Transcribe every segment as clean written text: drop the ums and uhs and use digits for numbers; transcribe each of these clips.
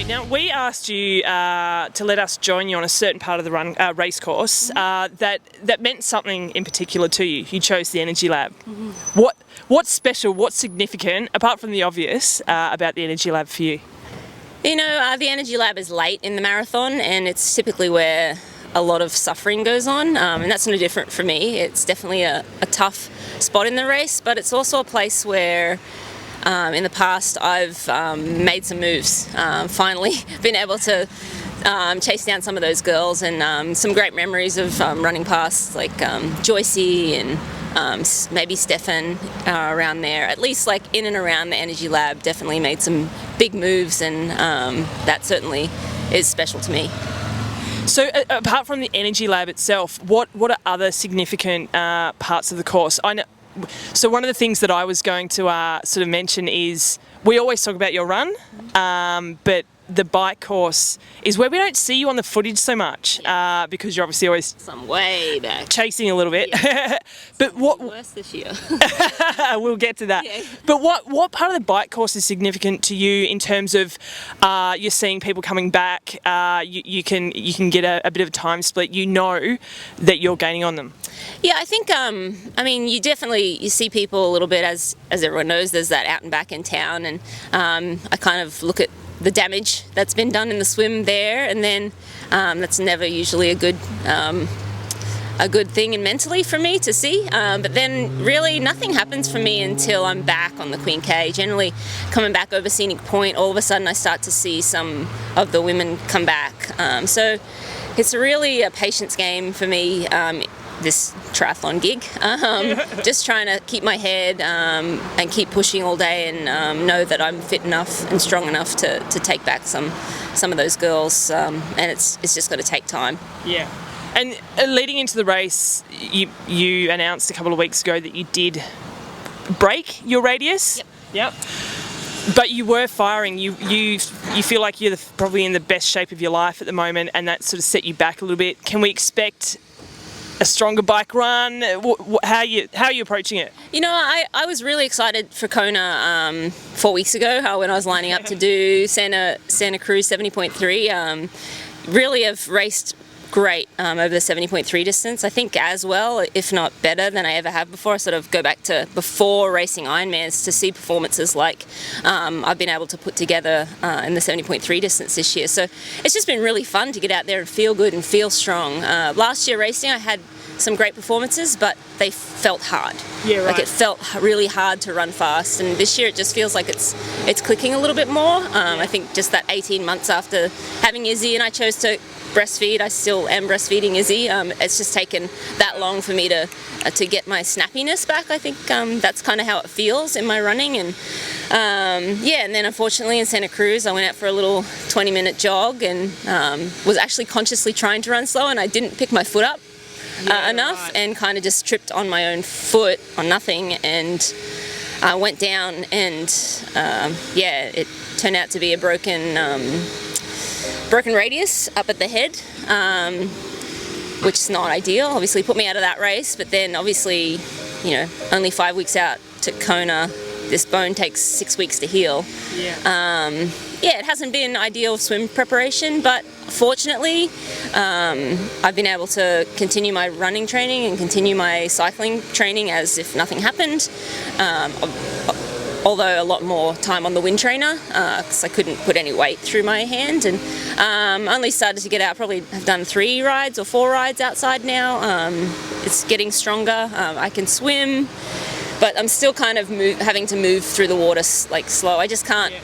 Now, we asked you to let us join you on a certain part of the race course that meant something in particular to you. You chose the Energy Lab. What's special, what's significant, apart from the obvious, about the Energy Lab for you? You know, the Energy Lab is late in the marathon, and it's typically where a lot of suffering goes on, and that's no different for me. It's definitely a tough spot in the race, but it's also a place where in the past I've made some moves, finally been able to chase down some of those girls, and some great memories of running past like Joycey and maybe Stefan around there, at least like in and around the Energy Lab. Definitely made some big moves, and that certainly is special to me. So apart from the Energy Lab itself, what are other significant parts of the course? I know. So one of the things that I was going to sort of mention is we always talk about your run, but the bike course is where we don't see you on the footage so much because you're obviously always Some way back. chasing a little bit. Yeah. But what? Worse this year. We'll get to that. Yeah. But what part of the bike course is significant to you in terms of you're seeing people coming back? You can get a bit of a time split. You know that you're gaining on them. Yeah, I think, I mean, you see people a little bit, as everyone knows, there's that out and back in town, and I kind of look at the damage that's been done in the swim there, and then that's never usually a good thing mentally for me to see, but then really nothing happens for me until I'm back on the Queen K. Generally coming back over Scenic Point, all of a sudden I start to see some of the women come back, so it's really a patience game for me, this triathlon gig. Just trying to keep my head and keep pushing all day, and know that I'm fit enough and strong enough to take back some of those girls, and it's just got to take time. Yeah. And leading into the race, you announced a couple of weeks ago that you did break your radius. Yep. But you were firing. You feel like you're probably in the best shape of your life at the moment, and that sort of set you back a little bit. Can we expect a stronger bike run? How are you approaching it? You know, I was really excited for Kona 4 weeks ago when I was lining up to do Santa Cruz 70.3. Really have raced great over the 70.3 distance. I think as well, if not better than I ever have before. I sort of go back to before racing Ironmans to see performances like I've been able to put together in the 70.3 distance this year. So it's just been really fun to get out there and feel good and feel strong. Last year racing, I had some great performances, but they felt hard. Yeah, right. Like it felt really hard to run fast, and this year it just feels like it's clicking a little bit more. I think just that 18 months after having Izzy, and I chose to breastfeed. I still am breastfeeding Izzy. It's just taken that long for me to get my snappiness back. I think that's kind of how it feels in my running, and and then unfortunately in Santa Cruz I went out for a little 20-minute jog and was actually consciously trying to run slow, and I didn't pick my foot up enough, right, and kind of just tripped on my own foot on nothing, and I went down, and it turned out to be a broken radius up at the head, which is not ideal. Obviously put me out of that race, but then obviously, only 5 weeks out to Kona, this bone takes 6 weeks to heal. It hasn't been ideal swim preparation, but fortunately I've been able to continue my running training and continue my cycling training as if nothing happened. Although a lot more time on the wind trainer because I couldn't put any weight through my hand, and only started to get out, probably have done 3 rides or 4 rides outside now. It's getting stronger. I can swim, but I'm still kind of having to move through the water like slow. I just can't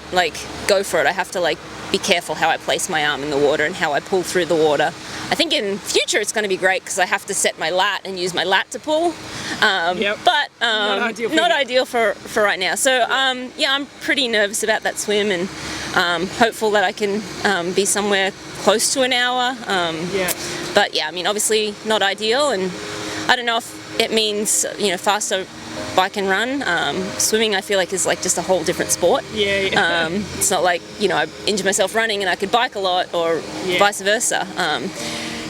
go for it. I have to be careful how I place my arm in the water and how I pull through the water. I think in future it's going to be great because I have to set my lat and use my lat to pull, but not ideal for right now. So I'm pretty nervous about that swim, and hopeful that I can be somewhere close to an hour. Yeah. But yeah, I mean, obviously not ideal, and I don't know if it means, faster bike and run. Swimming, I feel like, is like just a whole different sport. Yeah. It's not like, I injure myself running and I could bike a lot, or vice versa.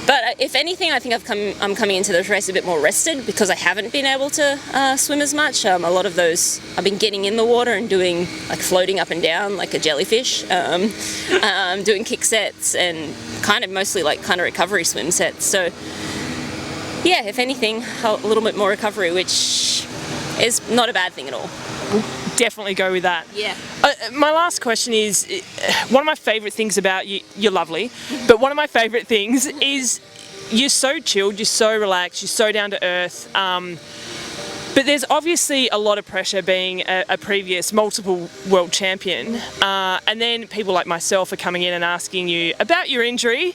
But if anything, I think I'm coming into this race a bit more rested because I haven't been able to swim as much. A lot of those, I've been getting in the water and doing like floating up and down like a jellyfish, doing kick sets and kind of mostly like kind of recovery swim sets. So yeah, if anything, a little bit more recovery, which is not a bad thing at all. Definitely go with that. Yeah. My last question is, one of my favourite things about you, you're lovely, but one of my favourite things is you're so chilled, you're so relaxed, you're so down to earth. But there's obviously a lot of pressure being a previous multiple world champion. And then people like myself are coming in and asking you about your injury.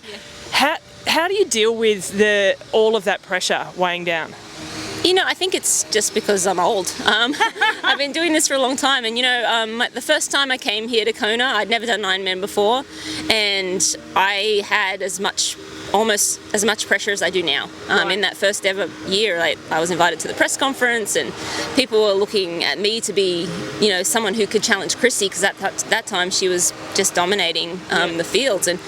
Yeah. How do you deal with all of that pressure weighing down? I think it's just because I'm old. I've been doing this for a long time, and the first time I came here to Kona, I'd never done Ironman before, and I had almost as much pressure as I do now. In that first ever year, I was invited to the press conference, and people were looking at me to be, someone who could challenge Christy, because at that time she was just dominating the fields, and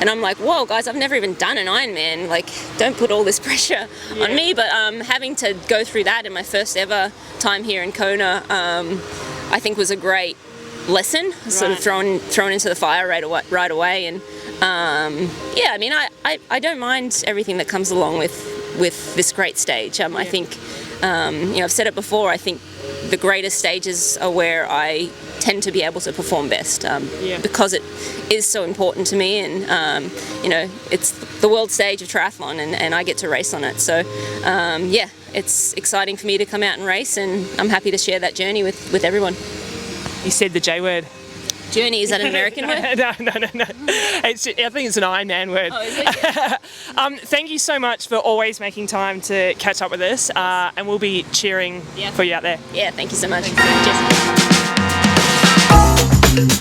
I'm like, whoa, guys, I've never even done an Ironman. Like, don't put all this pressure on me. But having to go through that in my first ever time here in Kona, I think was a great lesson, sort of thrown into the fire right away, and I mean, I don't mind everything that comes along with this great stage. I think, I've said it before, I think the greatest stages are where I tend to be able to perform best, because it is so important to me, and it's the world stage of triathlon, and I get to race on it. So it's exciting for me to come out and race, and I'm happy to share that journey with everyone. You said the J word. Journey, is that an American word? No. I think it's an Ironman word. Oh, is it? Thank you so much for always making time to catch up with us, and we'll be cheering for you out there. Yeah, thank you so much. Thanks. Cheers.